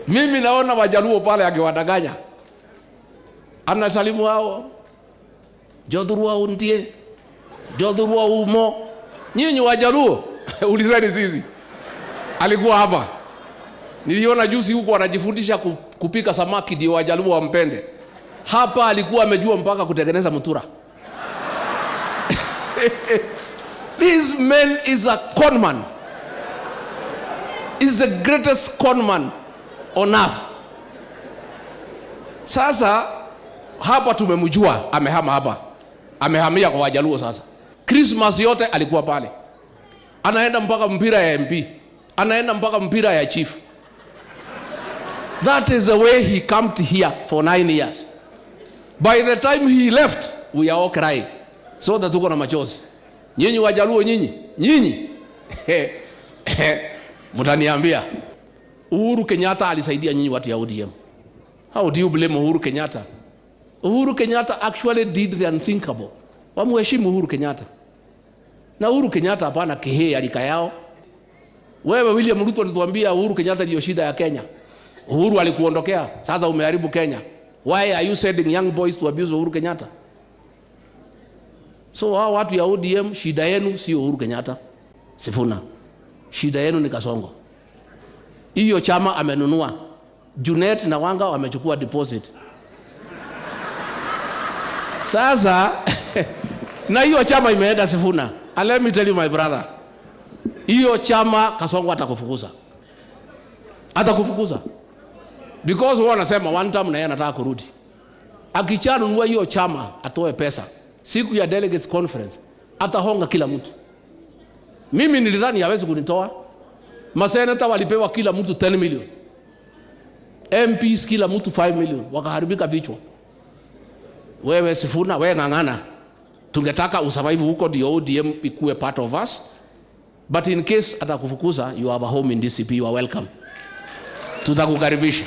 Mimi naona Wajaluo pale akiwadanganya. Anasalimu hao. Jodhurua undie. Jodhurua umo. Nyinyi Wajaluo, ulizeni sisi. Alikuwa hapa. Niliona juzi huko wanajifundisha kupika samaki ndio Wajaluo wampende. Hapa alikuwa amejua mpaka kutengeneza mutura. This man is a conman. Is the greatest conman on earth. Sasa hapa tumemjua, amehama hapa. Amehamia kwa Wajaluo sasa. Christmas yote alikuwa pale. Anaenda mpaka mpira ya MP. Anaenda mpaka mpira ya chief. That is the way he came here for 9 years. By the time he left, we are all crying. So that tuko na machozi. Nyinyi Wajaluo nyinyi. Mtaniambia Uhuru Kenyatta alisaidia nyinyi watu ya ODM. How do you blame Uhuru Kenyatta? Uhuru Kenyatta actually did the unthinkable. Wamheshimu Uhuru Kenyatta. Na Uhuru Kenyatta hapana kihe alika yao. Wewe William Ruto alituambia Uhuru Kenyatta ndio shida ya Kenya. Uhuru alikuondokea, sasa umeharibu Kenya. Why are you sending young boys to abuse Uhuru Kenyatta? So hao watu ya ODM, shida yenu sio Uhuru Kenyatta, Sifuna. Shida yenu ni Kasongo. Hiyo chama amenunua. Junet na Wanga wamechukua deposit. Sasa na hiyo chama imeenda Sifuna. And let me tell you my brother. Hiyo chama Kasongo atakufukuza. Atakufukuza. Because wao wanasema one time na yeye anataka kurudi. Akichanunua hiyo chama atoe pesa. Siku ya delegates conference atahonga kila mtu. Mimi nilidhani hawezi kunitoa. Maseneta walipewa kila mtu 10 million. MPs kila mtu 5 million. Wakaharibika vichwa. Wewe Sifuna, wewe ngangana. Tungetaka usurvive huko ndio ODM ikuwe part of us. But in case atakufukuza, you have a home in DCP, you are welcome. Tutakukaribisha.